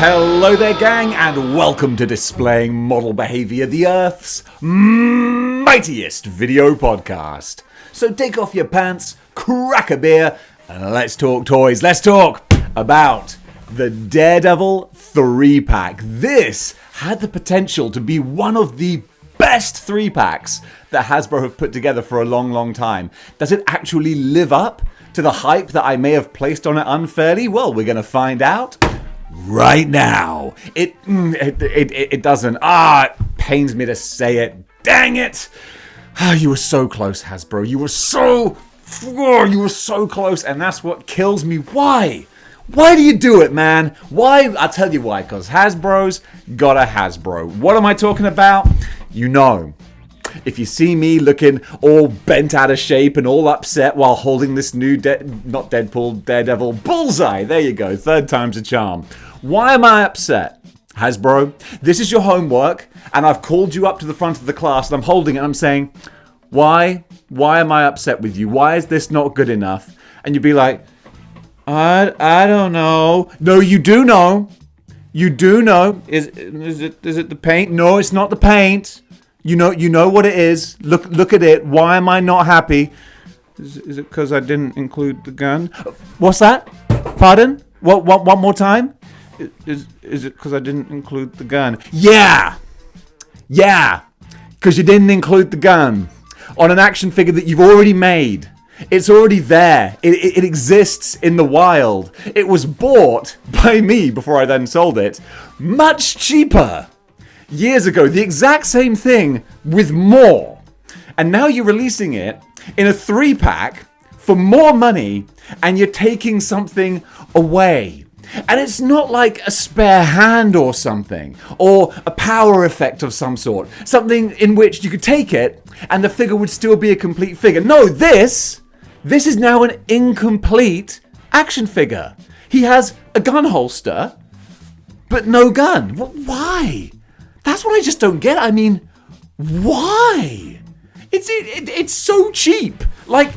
Hello there, gang, and welcome to Displaying-Model-Behaviour, the Earth's mightiest video podcast. So take off your pants, crack a beer, and let's talk toys. Let's talk about the Daredevil 3-pack. This had the potential to be one of the best 3-packs that Hasbro have put together for a long, long time. Does it actually live up to the hype that I may have placed on it unfairly? Well, we're going to find out right now. It doesn't. It pains me to say it. Dang it! You were so close, Hasbro. You were so close, and that's what kills me. Why? Why do you do it, man? Why? I'll tell you why. Because Hasbro's got a Hasbro. What am I talking about? You know. If you see me looking all bent out of shape and all upset while holding this new, not Deadpool, Daredevil, Bullseye. There you go, third time's a charm. Why am I upset? Hasbro, this is your homework, and I've called you up to the front of the class, and I'm holding it, and I'm saying, why am I upset with you? Why is this not good enough? And you'd be like, I don't know. No, you do know. You do know. Is it the paint? No, it's not the paint. You know what it is. Look at it. Why am I not happy? Is it because I didn't include the gun? What's that? Pardon? What? One more time? Is it because I didn't include the gun? Yeah. Because you didn't include the gun on an action figure that you've already made. It's already there. It exists in the wild. It was bought by me before I then sold it, much cheaper. Years ago, the exact same thing with more. And now you're releasing it in a 3-pack for more money, and you're taking something away. And it's not like a spare hand or something, or a power effect of some sort. Something in which you could take it, and the figure would still be a complete figure. No, this is now an incomplete action figure. He has a gun holster, but no gun. Why? That's what I just don't get. I mean, why? It's so cheap. Like,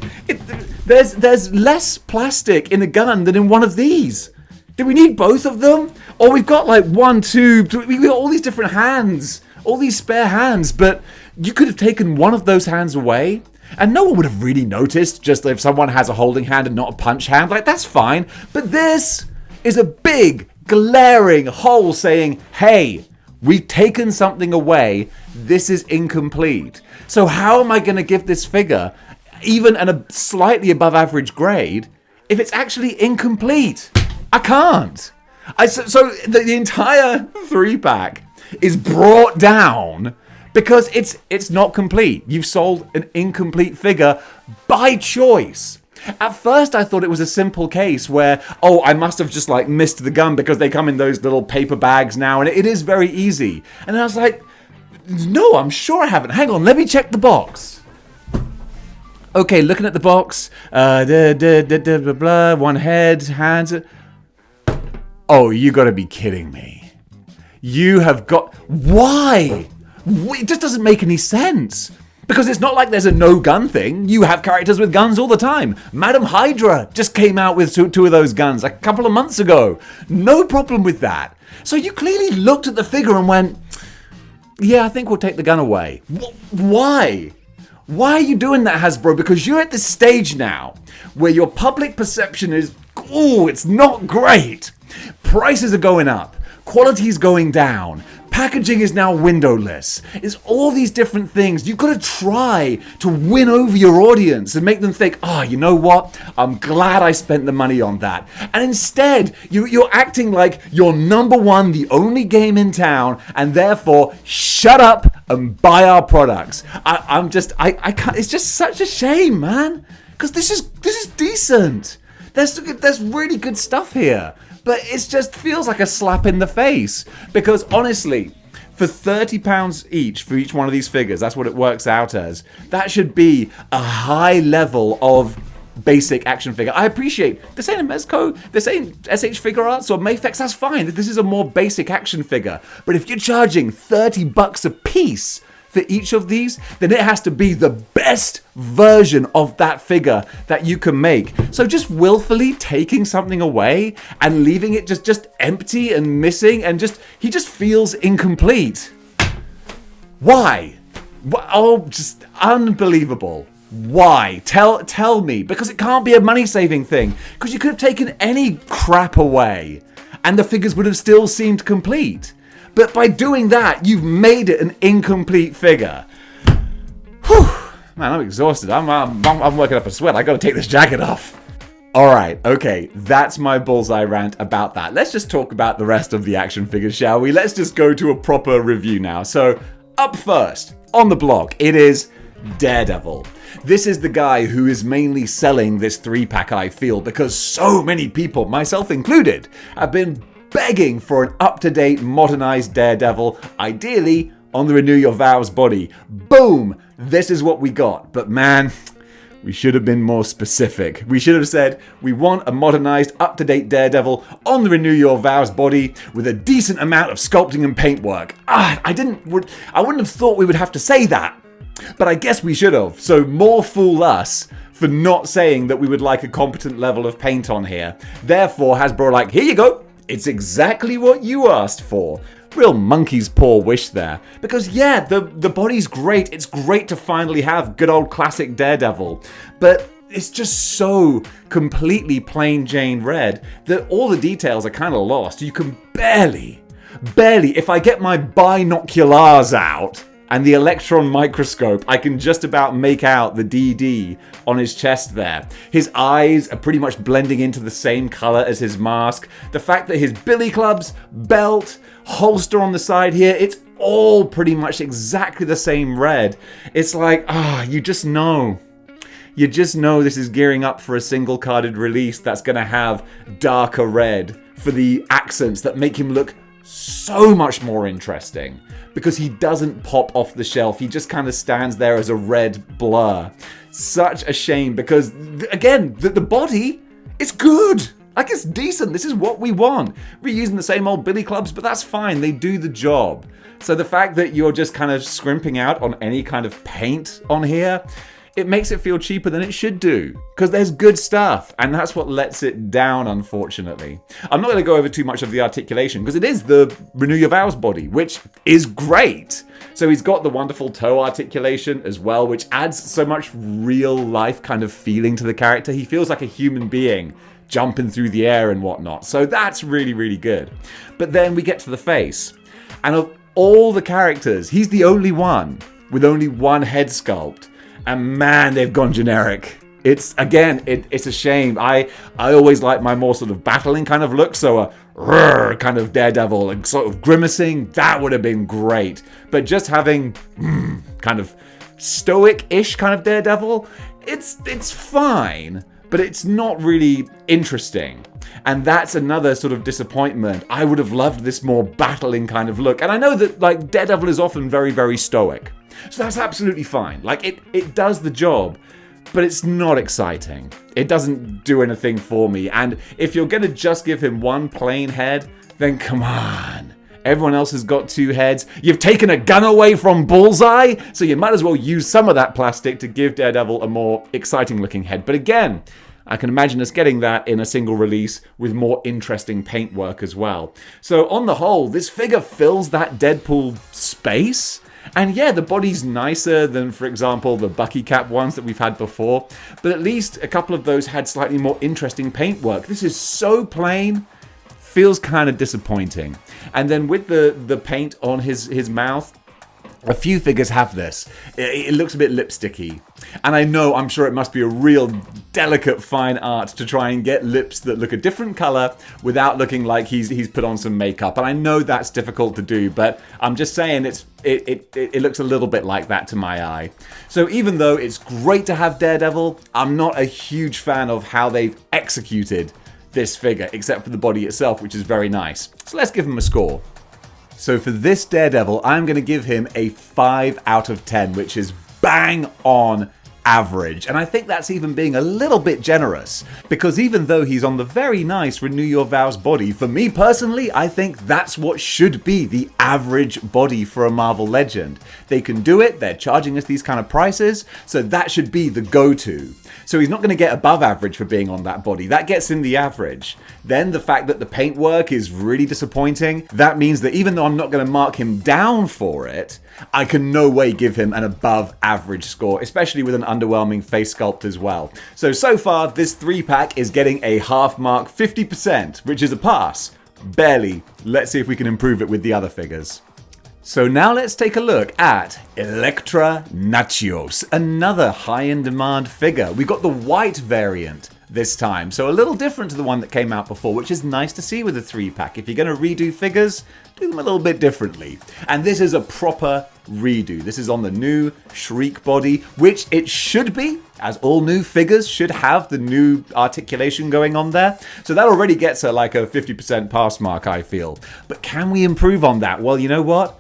there's less plastic in a gun than in one of these. Do we need both of them? Or we've got like 1, 2, we've got all these different hands, all these spare hands, but you could have taken one of those hands away, and no one would have really noticed, just if someone has a holding hand and not a punch hand. Like, that's fine. But this is a big, glaring hole saying, hey, we've taken something away. This is incomplete. So how am I going to give this figure even a slightly above average grade if it's actually incomplete? I can't. So the entire 3-pack is brought down because it's not complete. You've sold an incomplete figure by choice. At first, I thought it was a simple case where, I must have just like missed the gun because they come in those little paper bags now, and it is very easy. And I was like, no, I'm sure I haven't. Hang on, let me check the box. Okay, looking at the box, one head, hands. Oh, you gotta be kidding me. You have got... Why? It just doesn't make any sense. Because it's not like there's a no-gun thing. You have characters with guns all the time. Madam Hydra just came out with two of those guns a couple of months ago. No problem with that. So you clearly looked at the figure and went, yeah, I think we'll take the gun away. Why? Why are you doing that, Hasbro? Because you're at this stage now where your public perception is, it's not great. Prices are going up. Quality is going down. Packaging is now windowless. It's all these different things. You've got to try to win over your audience and make them think, you know what? I'm glad I spent the money on that. And instead, you're acting like you're number one, the only game in town, and therefore, shut up and buy our products. I can't. It's just such a shame, man. Because this is decent. There's really good stuff here. But it just feels like a slap in the face. Because honestly, for £30 each for each one of these figures, that's what it works out as. That should be a high level of basic action figure. I appreciate this ain't a Mezco, this ain't SH Figure Arts or Mafex, that's fine. This is a more basic action figure. But if you're charging $30 a piece for each of these, then it has to be the best version of that figure that you can make. So just willfully taking something away and leaving it just empty and missing and he just feels incomplete. Why? Oh, just unbelievable. Why? Tell me. Because it can't be a money-saving thing. Because you could have taken any crap away and the figures would have still seemed complete. But by doing that, you've made it an incomplete figure. Whew. Man, I'm exhausted. I'm working up a sweat. I gotta take this jacket off. Alright, okay, that's my Bullseye rant about that. Let's just talk about the rest of the action figures, shall we? Let's just go to a proper review now. So, up first, on the block, it is Daredevil. This is the guy who is mainly selling this 3-pack, I feel, because so many people, myself included, have been begging for an up-to-date, modernized Daredevil, ideally on the Renew Your Vows body. Boom! This is what we got. But man, we should have been more specific. We should have said, we want a modernized, up-to-date Daredevil on the Renew Your Vows body with a decent amount of sculpting and paintwork. I wouldn't have thought we would have to say that. But I guess we should have. So more fool us for not saying that we would like a competent level of paint on here. Therefore, Hasbro are like, here you go. It's exactly what you asked for. Real monkey's paw wish there. Because yeah, the body's great. It's great to finally have good old classic Daredevil. But it's just so completely plain Jane red that all the details are kind of lost. You can barely, if I get my binoculars out and the electron microscope, I can just about make out the DD on his chest there. His eyes are pretty much blending into the same color as his mask. The fact that his billy clubs, belt, holster on the side here, it's all pretty much exactly the same red. It's like, you just know. You just know this is gearing up for a single carded release that's gonna have darker red for the accents that make him look so much more interesting, because he doesn't pop off the shelf. He just kind of stands there as a red blur. Such a shame, because again, the body, it's good. Like, it's decent. This is what we want. We're using the same old billy clubs, but that's fine. They do the job. So the fact that you're just kind of scrimping out on any kind of paint on here, it makes it feel cheaper than it should do, because there's good stuff, and that's what lets it down, unfortunately. I'm not going to go over too much of the articulation, because it is the Renew Your Vows body, which is great. So he's got the wonderful toe articulation as well, which adds so much real-life kind of feeling to the character. He feels like a human being jumping through the air and whatnot, so that's really, really good. But then we get to the face, and of all the characters, he's the only one with only one head sculpt. And man, they've gone generic. It's a shame. I always like my more sort of battling kind of look, so a kind of Daredevil and sort of grimacing, that would have been great. But just having kind of stoic-ish kind of Daredevil, it's fine, but it's not really interesting. And that's another sort of disappointment. I would have loved this more battling kind of look. And I know that like Daredevil is often very, very stoic. So that's absolutely fine. Like, it does the job, but it's not exciting. It doesn't do anything for me. And if you're going to just give him one plain head, then come on. Everyone else has got two heads. You've taken a gun away from Bullseye, so you might as well use some of that plastic to give Daredevil a more exciting looking head. But again, I can imagine us getting that in a single release with more interesting paintwork as well. So on the whole, this figure fills that Deadpool space. And yeah, the body's nicer than, for example, the Bucky Cap ones that we've had before, but at least a couple of those had slightly more interesting paintwork. This is so plain, feels kind of disappointing. And then with the paint on his mouth, a few figures have this. It looks a bit lipsticky. And I'm sure it must be a real delicate fine art to try and get lips that look a different color without looking like he's put on some makeup. And I know that's difficult to do, but I'm just saying it looks a little bit like that to my eye. So even though it's great to have Daredevil, I'm not a huge fan of how they've executed this figure, except for the body itself, which is very nice. So let's give him a score. So for this Daredevil, I'm going to give him a 5 out of 10, which is bang on average. And I think that's even being a little bit generous, because even though he's on the very nice Renew Your Vows body, for me personally, I think that's what should be the average body for a Marvel Legend. They can do it, they're charging us these kind of prices, so that should be the go-to. So he's not going to get above average for being on that body. That gets him the average. Then the fact that the paintwork is really disappointing, that means that even though I'm not going to mark him down for it, I can no way give him an above average score, especially with an underwhelming face sculpt as well. So far, this 3-pack is getting a half mark, 50%, which is a pass. Barely. Let's see if we can improve it with the other figures. So now let's take a look at Elektra Natchios, another high-in-demand figure. We got the white variant this time, so a little different to the one that came out before, which is nice to see with a 3-pack. If you're going to redo figures, do them a little bit differently. And this is a proper redo. This is on the new Shriek body, which it should be, as all new figures should have the new articulation going on there. So that already gets her like a 50% pass mark, I feel. But can we improve on that? Well, you know what?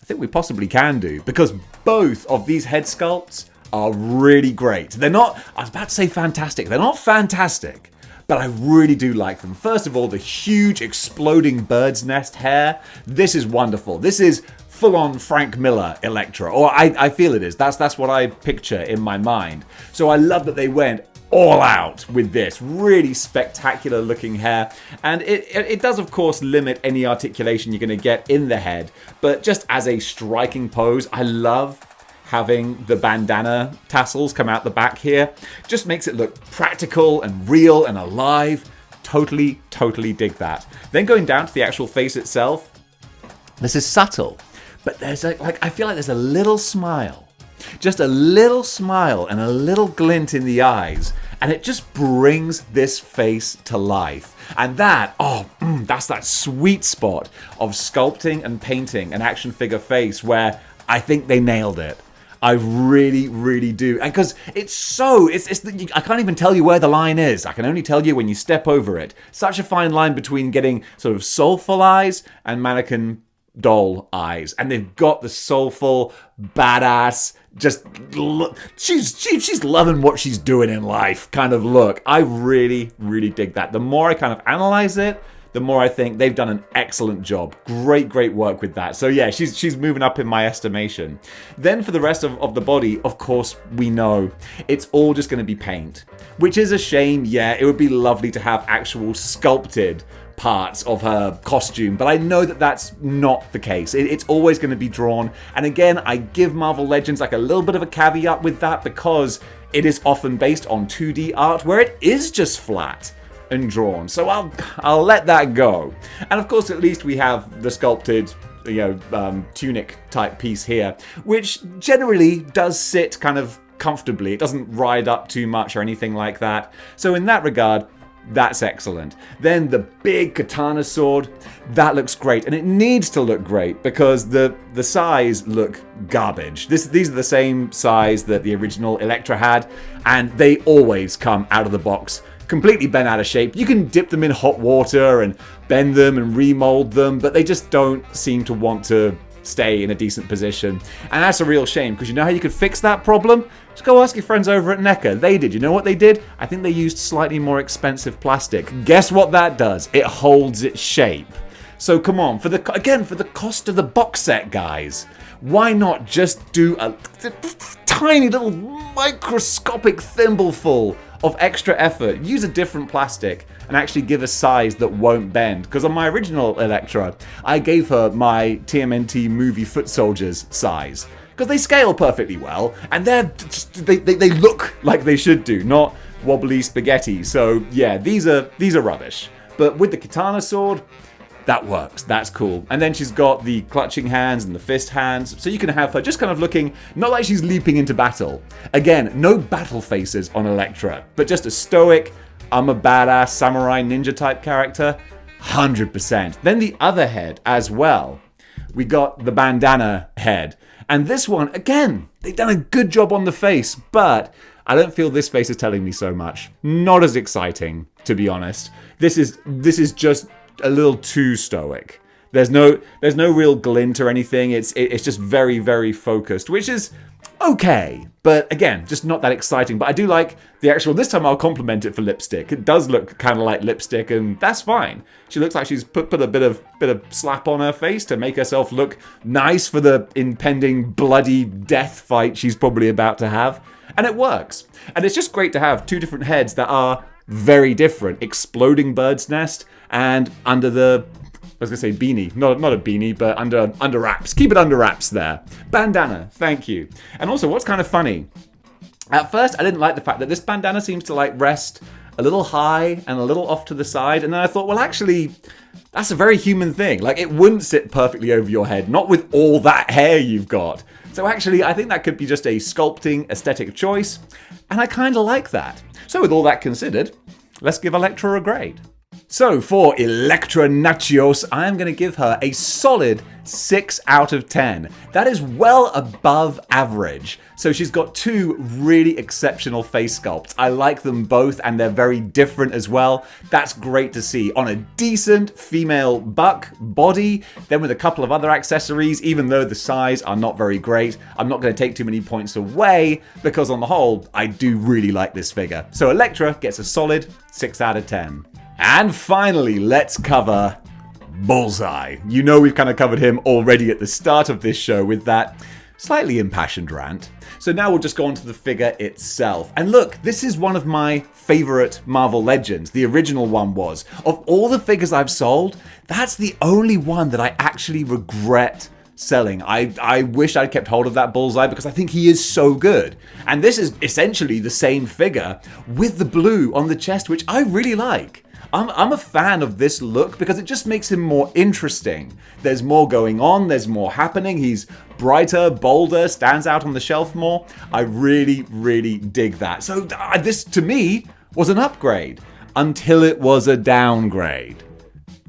I think we possibly can do, because both of these head sculpts are really great. They're not, I was about to say fantastic, they're not fantastic, but I really do like them. First of all, the huge exploding bird's nest hair. This is wonderful. This is full-on Frank Miller Elektra, or I feel it is. That's what I picture in my mind. So I love that they went all out with this really spectacular looking hair, and it does of course limit any articulation you're going to get in the head, but just as a striking pose, I love having the bandana tassels come out the back here. Just makes it look practical and real and alive. Totally dig that. Then going down to the actual face itself, this is subtle, but there's I feel like there's a little smile. Just a little smile and a little glint in the eyes, and it just brings this face to life. And that, that's that sweet spot of sculpting and painting an action figure face where I think they nailed it. I really do. And because I can't even tell you where the line is. I can only tell you when you step over it. Such a fine line between getting sort of soulful eyes and mannequin doll eyes, and they've got the soulful, badass, just she's loving what she's doing in life kind of look. I really dig that. The more I kind of analyze it, the more I think they've done an excellent job. Great work with that. So yeah, she's moving up in my estimation. Then for the rest of the body, of course, we know it's all just going to be paint, which is a shame. Yeah, it would be lovely to have actual sculpted parts of her costume, but I know that that's not the case. It's always going to be drawn, and again, I give Marvel Legends like a little bit of a caveat with that, because it is often based on 2D art where it is just flat and drawn, so I'll let that go. And of course, at least we have the sculpted, tunic type piece here, which generally does sit kind of comfortably. It doesn't ride up too much or anything like that, so in that regard, that's excellent. Then the big katana sword, that looks great, and it needs to look great because the size look garbage. These are the same size that the original Elektra had, and they always come out of the box completely bent out of shape. You can dip them in hot water and bend them and remold them, but they just don't seem to want to stay in a decent position. And that's a real shame, because you know how you could fix that problem? Just go ask your friends over at NECA. They did. You know what they did? I think they used slightly more expensive plastic. Guess what that does? It holds its shape. So come on, for the cost of the box set, guys, why not just do a tiny little microscopic thimbleful of extra effort? Use a different plastic and actually give a size that won't bend. Because on my original Elektra, I gave her my TMNT movie foot soldiers size, because they scale perfectly well, and they look like they should do, not wobbly spaghetti. So yeah, these are rubbish. But with the katana sword, that works. That's cool. And then she's got the clutching hands and the fist hands, so you can have her just kind of looking not like she's leaping into battle. Again, no battle faces on Elektra, but just a stoic, I'm a badass samurai ninja type character. 100%. Then the other head as well. We got the bandana head. And this one, again, they've done a good job on the face, but I don't feel this face is telling me so much. Not as exciting, to be honest. This is just a little too stoic. There's no real glint or anything. It's just very focused, which is okay. But again, just not that exciting. But I do like the actual, this time I'll compliment it for lipstick. It does look kind of like lipstick, and that's fine. She looks like she's put a bit of slap on her face to make herself look nice for the impending bloody death fight she's probably about to have. And it works. And it's just great to have two different heads that are very different. Exploding bird's nest and under the, I was going to say beanie. Not a beanie, but under wraps. Keep it under wraps there. Bandana, thank you. And also, what's kind of funny, at first I didn't like the fact that this bandana seems to like rest a little high and a little off to the side. And then I thought, well, actually, that's a very human thing. Like, it wouldn't sit perfectly over your head, not with all that hair you've got. So actually, I think that could be just a sculpting aesthetic choice. And I kind of like that. So with all that considered, let's give Elektra a grade. So for Elektra Natchios, I am going to give her a solid 6 out of 10. That is well above average. So she's got two really exceptional face sculpts. I like them both, and they're very different as well. That's great to see on a decent female buck body, then with a couple of other accessories, even though the size are not very great. I'm not going to take too many points away, because on the whole, I do really like this figure. So Elektra gets a solid 6 out of 10. And finally, let's cover Bullseye. You know we've kind of covered him already at the start of this show with that slightly impassioned rant. So now we'll just go on to the figure itself. And look, this is one of my favorite Marvel Legends. The original one was. Of all the figures I've sold, that's the only one that I actually regret selling. I wish I'd kept hold of that Bullseye because I think he is so good. And this is essentially the same figure with the blue on the chest, which I really like. I'm a fan of this look because it just makes him more interesting. There's more going on, there's more happening, he's brighter, bolder, stands out on the shelf more. I really, really dig that. So this, to me, was an upgrade until it was a downgrade.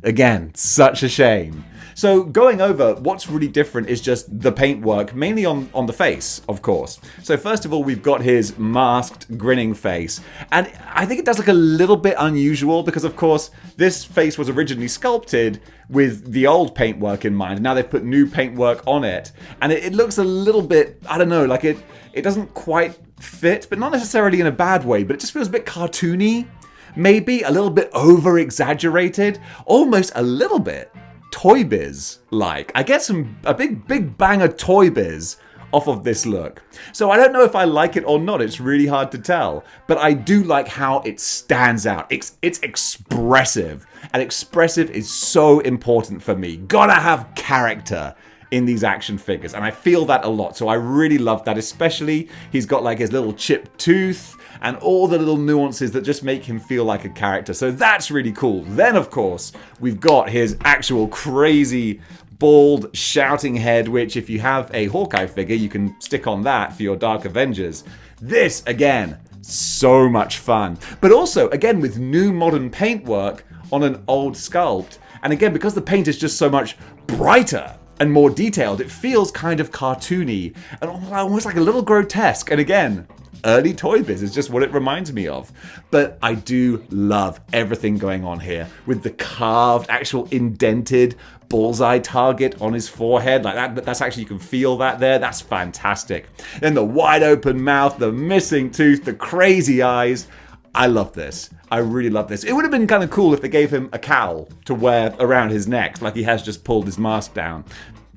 Again, such a shame. So going over, what's really different is just the paintwork, mainly on the face, of course. So first of all, we've got his masked, grinning face. And I think it does look a little bit unusual because, of course, this face was originally sculpted with the old paintwork in mind. And now they've put new paintwork on it. And it looks a little bit, I don't know, like it doesn't quite fit, but not necessarily in a bad way, but it just feels a bit cartoony. Maybe a little bit over-exaggerated, almost a little bit Toy Biz-like. I get a big bang of Toy Biz off of this look. So I don't know if I like it or not, it's really hard to tell. But I do like how it stands out. It's expressive. And expressive is so important for me. Gotta have character in these action figures. And I feel that a lot. So I really love that, especially he's got like his little chipped tooth and all the little nuances that just make him feel like a character. So that's really cool. Then, of course, we've got his actual crazy, bald, shouting head, which if you have a Hawkeye figure, you can stick on that for your Dark Avengers. This, again, so much fun. But also, again, with new modern paintwork on an old sculpt. And again, because the paint is just so much brighter and more detailed, it feels kind of cartoony and almost like a little grotesque. And again, early Toy Biz is just what it reminds me of. But I do love everything going on here with the carved, actual indented bullseye target on his forehead. Like that's actually, you can feel that there. That's fantastic. Then the wide open mouth, the missing tooth, the crazy eyes. I love this. I really love this. It would have been kind of cool if they gave him a cowl to wear around his neck, like he has just pulled his mask down.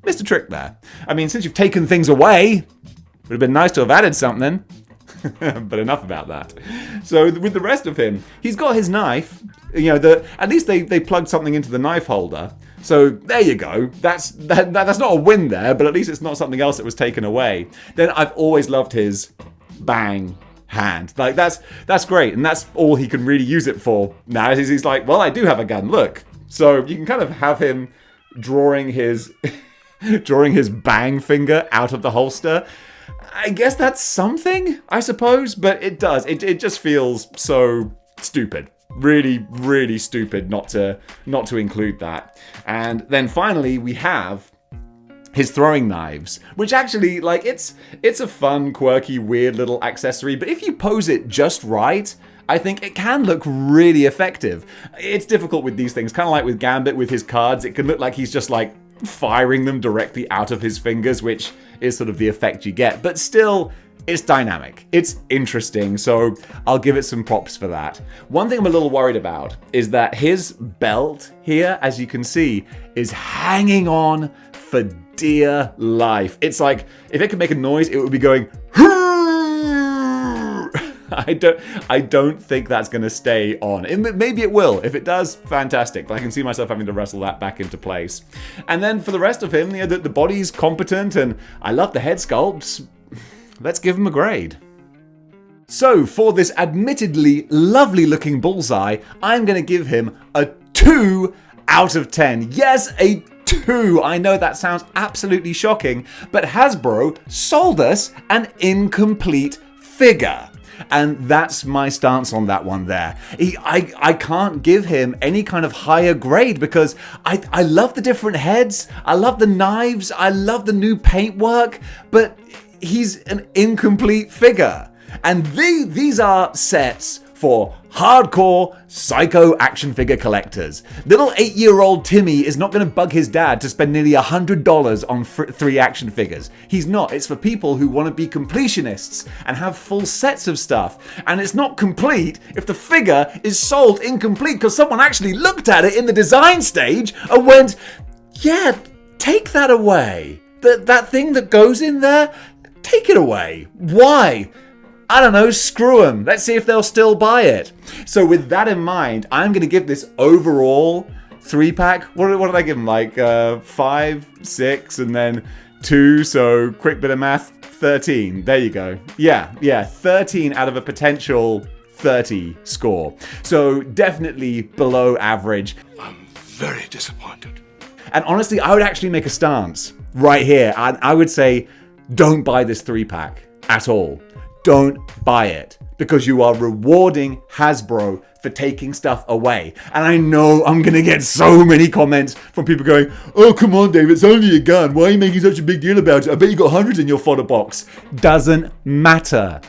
Missed a trick there. I mean, since you've taken things away, it would have been nice to have added something. But enough about that. So with the rest of him, he's got his knife. You know, at least they plugged something into the knife holder. So there you go. That's not a win there, but at least it's not something else that was taken away. Then I've always loved his bang hand. Like that's great, and that's all he can really use it for now. Is he's like, well, I do have a gun. Look. So you can kind of have him drawing his bang finger out of the holster. I guess that's something, I suppose, but it does. It just feels so stupid. Really, really stupid not to include that. And then finally, we have his throwing knives, which actually, like, it's a fun, quirky, weird little accessory, but if you pose it just right, I think it can look really effective. It's difficult with these things, kind of like with Gambit with his cards. It can look like he's just like firing them directly out of his fingers, which is sort of the effect you get. But still, it's dynamic. It's interesting, so I'll give it some props for that. One thing I'm a little worried about is that his belt here, as you can see, is hanging on for dear life. It's like, if it could make a noise, it would be going, I don't think that's going to stay on. Maybe it will. If it does, fantastic. But I can see myself having to wrestle that back into place. And then for the rest of him, the body's competent, and I love the head sculpts. Let's give him a grade. So for this admittedly lovely looking Bullseye, I'm going to give him a 2 out of 10. Yes, a 2. I know that sounds absolutely shocking, but Hasbro sold us an incomplete figure. And that's my stance on that one there. I can't give him any kind of higher grade because I love the different heads, I love the knives, I love the new paintwork, but he's an incomplete figure. And these are sets for hardcore psycho action figure collectors. Little 8-year-old Timmy is not going to bug his dad to spend nearly $100 on 3 action figures. He's not. It's for people who want to be completionists and have full sets of stuff. And it's not complete if the figure is sold incomplete because someone actually looked at it in the design stage and went, yeah, take that away. That thing that goes in there, take it away. Why? I don't know, screw them. Let's see if they'll still buy it. So with that in mind, I'm going to give this overall 3-pack. What did I give them? Like 5, 6, and then 2. So quick bit of math, 13. There you go. Yeah, 13 out of a potential 30 score. So definitely below average. I'm very disappointed. And honestly, I would actually make a stance right here. I would say, don't buy this 3-pack at all. Don't buy it because you are rewarding Hasbro for taking stuff away. And I know I'm going to get so many comments from people going, oh, come on, Dave, it's only a gun. Why are you making such a big deal about it? I bet you got hundreds in your fodder box. Doesn't matter.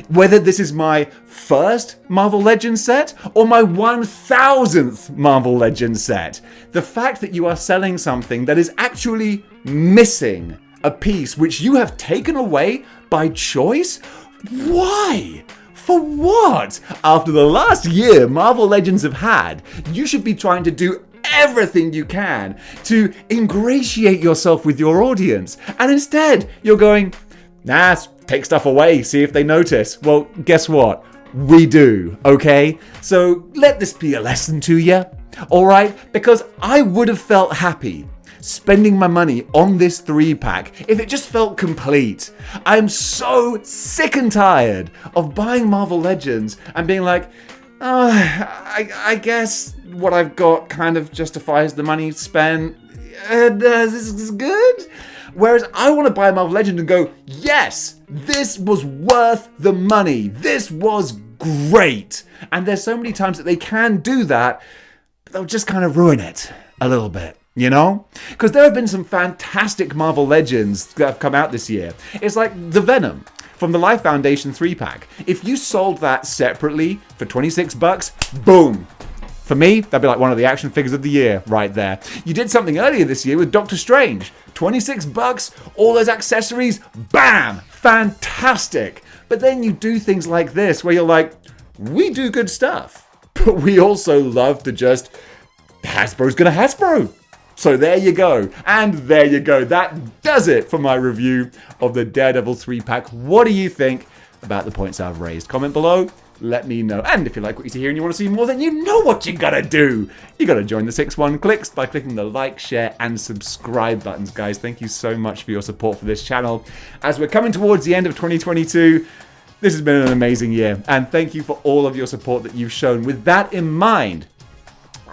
Whether this is my first Marvel Legends set or my 1000th Marvel Legends set, the fact that you are selling something that is actually missing a piece which you have taken away by choice? Why? For what? After the last year Marvel Legends have had, you should be trying to do everything you can to ingratiate yourself with your audience. And instead, you're going, nah, take stuff away, see if they notice. Well, guess what? We do, okay? So let this be a lesson to you, alright? Because I would have felt happy spending my money on this 3-pack if it just felt complete. I'm so sick and tired of buying Marvel Legends and being like, oh, I guess what I've got kind of justifies the money spent. This is good. Whereas I want to buy a Marvel Legend and go, yes, this was worth the money. This was great. And there's so many times that they can do that, but they'll just kind of ruin it a little bit. You know? Because there have been some fantastic Marvel Legends that have come out this year. It's like the Venom from the Life Foundation 3-pack. If you sold that separately for $26, boom. For me, that'd be like one of the action figures of the year right there. You did something earlier this year with Doctor Strange. $26, all those accessories, bam! Fantastic. But then you do things like this where you're like, we do good stuff. But we also love to just, Hasbro's gonna Hasbro. So there you go. And there you go. That does it for my review of the Daredevil 3-pack. What do you think about the points I've raised? Comment below. Let me know. And if you like what you see here and you want to see more, then you know what you gotta do. You gotta join the 6-1 Clicks by clicking the like, share, and subscribe buttons, guys. Thank you so much for your support for this channel. As we're coming towards the end of 2022, this has been an amazing year. And thank you for all of your support that you've shown. With that in mind,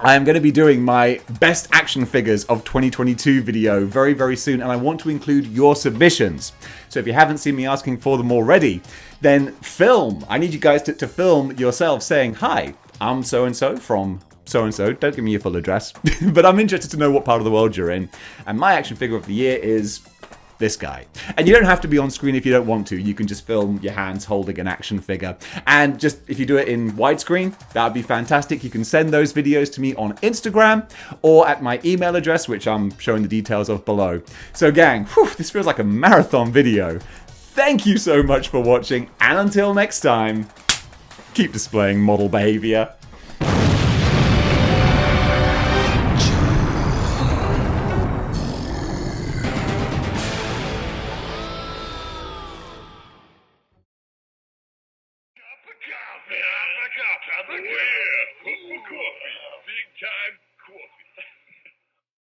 I am going to be doing my best action figures of 2022 video very, very soon, and I want to include your submissions. So if you haven't seen me asking for them already, then film. I need you guys to film yourself saying, hi, I'm so-and-so from so-and-so. Don't give me your full address, but I'm interested to know what part of the world you're in. And my action figure of the year is this guy. And you don't have to be on screen if you don't want to. You can just film your hands holding an action figure. And just if you do it in widescreen, that would be fantastic. You can send those videos to me on Instagram or at my email address, which I'm showing the details of below. So gang, this feels like a marathon video. Thank you so much for watching, and until next time, keep displaying model behavior. Cup of coffee, cup of coffee.